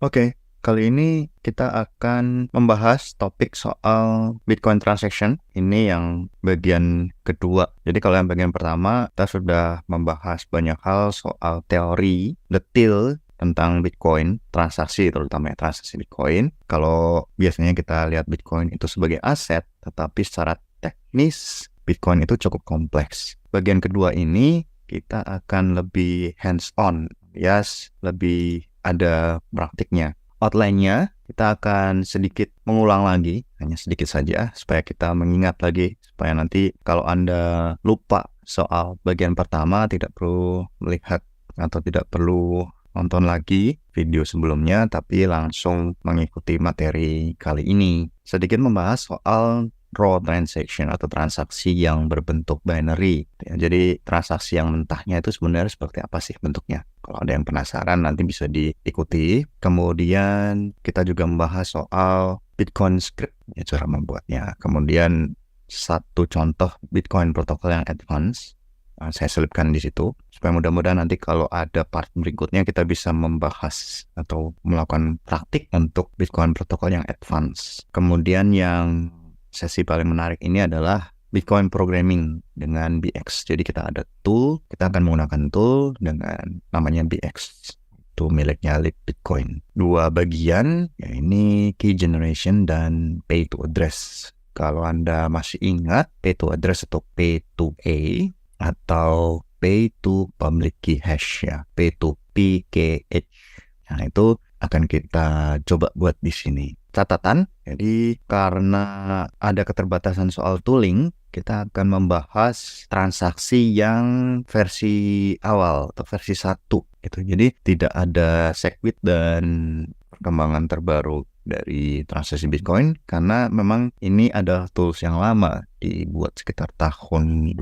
Oke, kali ini kita akan membahas topik soal Bitcoin transaction. Ini yang bagian kedua. Jadi kalau yang bagian pertama, kita sudah membahas banyak hal soal teori detail tentang Bitcoin, transaksi terutama ya, transaksi Bitcoin. Kalau biasanya kita lihat Bitcoin itu sebagai aset, tetapi secara teknis Bitcoin itu cukup kompleks. Bagian kedua ini kita akan lebih hands-on, lebih ada praktiknya. Outline-nya kita akan sedikit mengulang lagi, hanya sedikit saja, supaya kita mengingat lagi, supaya nanti kalau Anda lupa soal bagian pertama, tidak perlu melihat atau tidak perlu nonton lagi video sebelumnya, tapi langsung mengikuti materi kali ini. Sedikit membahas soal raw transaction atau transaksi yang berbentuk binary. Jadi transaksi yang mentahnya itu sebenarnya seperti apa sih bentuknya? Kalau ada yang penasaran nanti bisa diikuti. Kemudian kita juga membahas soal Bitcoin script, cara membuatnya. Kemudian satu contoh Bitcoin protokol yang advance. Saya selipkan di situ supaya mudah-mudahan nanti kalau ada part berikutnya kita bisa membahas atau melakukan praktik untuk Bitcoin protokol yang advance. Kemudian yang sesi paling menarik ini adalah Bitcoin programming dengan BX. Jadi kita ada tool, kita akan menggunakan tool dengan namanya BX. Itu miliknya Lead Bitcoin. Dua bagian, ya ini key generation dan pay to address. Kalau Anda masih ingat, pay to address atau pay to A atau pay to public key hash ya, pay to PKH. Nah, itu akan kita coba buat di sini. Catatan, jadi karena ada keterbatasan soal tooling, kita akan membahas transaksi yang versi awal atau versi 1 gitu. Jadi tidak ada SegWit dan perkembangan terbaru dari transaksi Bitcoin karena memang ini adalah tools yang lama, dibuat sekitar tahun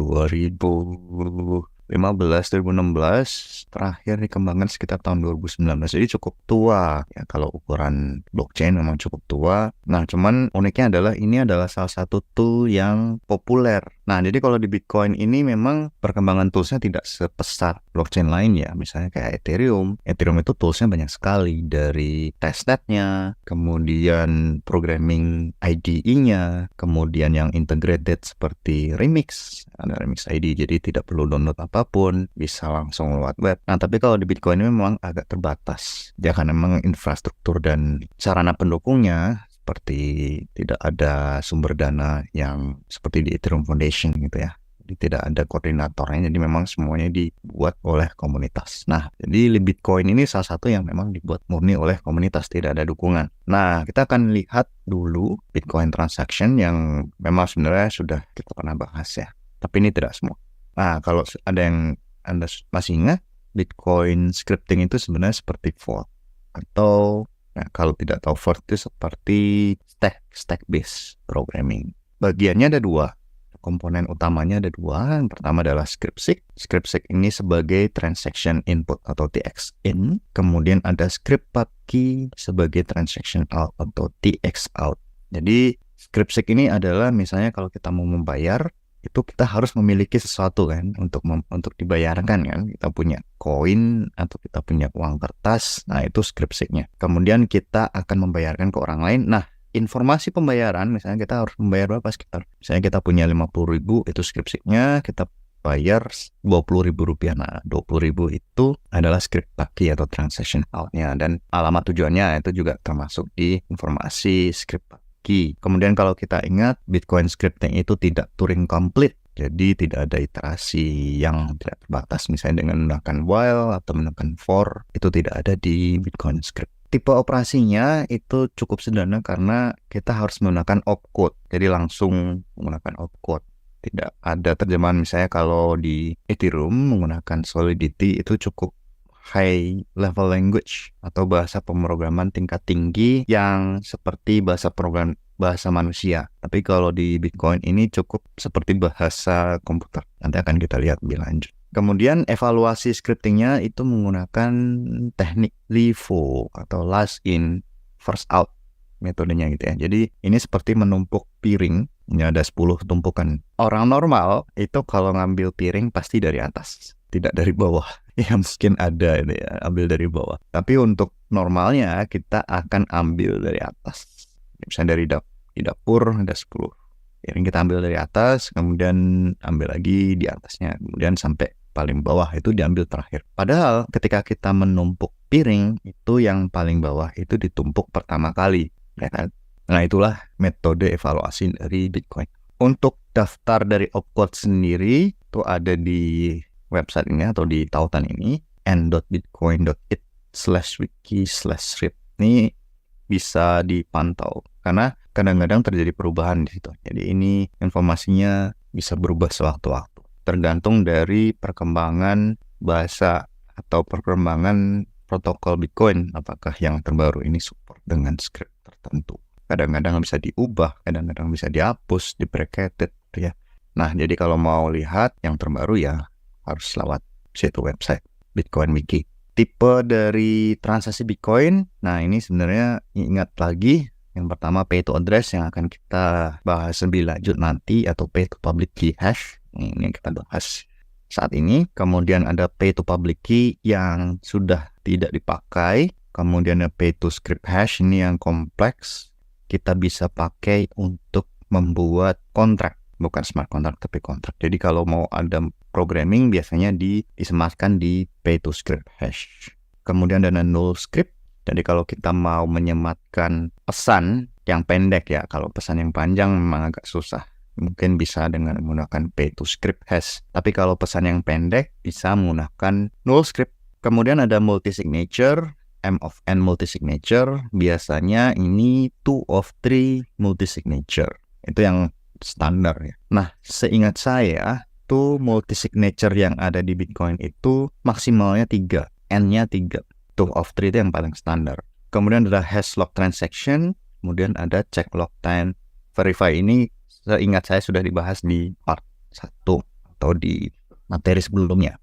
2016, terakhir dikembangkan sekitar tahun 2019, jadi cukup tua ya, kalau ukuran blockchain memang cukup tua. Nah, cuman uniknya adalah ini adalah salah satu tool yang populer. Nah, jadi kalau di Bitcoin ini memang perkembangan toolsnya tidak sepesat blockchain lain ya, misalnya kayak Ethereum itu toolsnya banyak sekali, dari testnetnya, kemudian programming IDE-nya, kemudian yang integrated seperti Remix, ada Remix ID, jadi tidak perlu download apapun, bisa langsung lewat web. Nah, tapi kalau di Bitcoin ini memang agak terbatas, ya karena memang infrastruktur dan sarana pendukungnya seperti tidak ada sumber dana yang seperti di Ethereum Foundation gitu ya. Jadi tidak ada koordinatornya, jadi memang semuanya dibuat oleh komunitas. Nah, jadi Bitcoin ini salah satu yang memang dibuat murni oleh komunitas, tidak ada dukungan. Nah, kita akan lihat dulu Bitcoin transaction yang memang sebenarnya sudah kita pernah bahas ya. Tapi ini tidak semua. Nah, kalau ada yang Anda masih ingat, Bitcoin scripting itu sebenarnya seperti vote. Atau kalau tidak tahu vote itu seperti stack based programming. Bagiannya ada dua. Komponen utamanya ada dua. Yang pertama adalah script-seq. Script-seq ini sebagai transaction input atau TX in. Kemudian ada script-key sebagai transaction out atau TX out. Jadi script-seq ini adalah misalnya kalau kita mau membayar, itu kita harus memiliki sesuatu kan untuk dibayarkan kan. Kita punya koin atau kita punya uang kertas, nah itu script-seq-nya. Kemudian kita akan membayarkan ke orang lain. Nah, informasi pembayaran, misalnya kita harus membayar berapa sekitar, misalnya kita punya 50.000, itu script-seq-nya, kita bayar 20.000 rupiah. Nah, 20.000 itu adalah script-key atau transaction out-nya, dan alamat tujuannya itu juga termasuk di informasi script key. Kemudian kalau kita ingat, Bitcoin scripting itu tidak Turing complete. Jadi tidak ada iterasi yang tidak terbatas. Misalnya dengan menggunakan while atau menggunakan for, itu tidak ada di Bitcoin script. Tipe operasinya itu cukup sederhana karena kita harus menggunakan opcode. Jadi langsung menggunakan opcode. Tidak ada terjemahan, misalnya kalau di Ethereum menggunakan Solidity itu cukup high level language atau bahasa pemrograman tingkat tinggi yang seperti bahasa manusia. Tapi kalau di Bitcoin ini cukup seperti bahasa komputer. Nanti akan kita lihat lebih lanjut. Kemudian evaluasi scriptingnya itu menggunakan teknik LIFO atau last in first out metodenya gitu ya. Jadi ini seperti menumpuk piring. Ini ada 10 tumpukan. Orang normal itu kalau ngambil piring pasti dari atas. tidak dari bawah. Ya mungkin ada ini ya, ambil dari bawah. Tapi untuk normalnya kita akan ambil dari atas. Misalnya di dapur ada 10 piring, kita ambil dari atas, kemudian ambil lagi di atasnya, kemudian sampai paling bawah itu diambil terakhir. Padahal ketika kita menumpuk piring, itu yang paling bawah itu ditumpuk pertama kali, ya kan? Nah, itulah metode evaluasi dari Bitcoin. Untuk daftar dari opcode sendiri itu ada di website ini atau di tautan ini, n.bitcoin.it/wiki/script. Ini bisa dipantau karena kadang-kadang terjadi perubahan di situ. Jadi ini informasinya bisa berubah sewaktu-waktu, tergantung dari perkembangan bahasa atau perkembangan protokol Bitcoin, apakah yang terbaru ini support dengan script tertentu. Kadang-kadang bisa diubah, kadang-kadang bisa dihapus, di-bracketed ya. Nah, jadi kalau mau lihat yang terbaru ya harus lewat situ website Bitcoin Wiki. Tipe dari transaksi Bitcoin, nah ini sebenarnya ingat lagi, yang pertama pay to address yang akan kita bahas lebih lanjut nanti, atau pay to public key hash, ini yang kita bahas saat ini. Kemudian ada pay to public key yang sudah tidak dipakai, kemudian ada pay to script hash, ini yang kompleks, kita bisa pakai untuk membuat kontrak, bukan smart contract tapi kontrak. Jadi kalau mau ada programming biasanya disematkan di pay to script hash. Kemudian ada null script. Jadi kalau kita mau menyematkan pesan yang pendek ya, kalau pesan yang panjang memang agak susah. Mungkin bisa dengan menggunakan pay to script hash. Tapi kalau pesan yang pendek bisa menggunakan null script. Kemudian ada multi signature, M of N multi signature. Biasanya ini 2 of 3 multi signature. Itu yang standar ya. Nah, seingat saya tuh multi signature yang ada di Bitcoin itu maksimalnya 3, N-nya 3. 2 of 3 itu yang paling standar. Kemudian ada hash lock transaction, kemudian ada check lock time verify. Ini seingat saya sudah dibahas di part 1 atau di materi sebelumnya.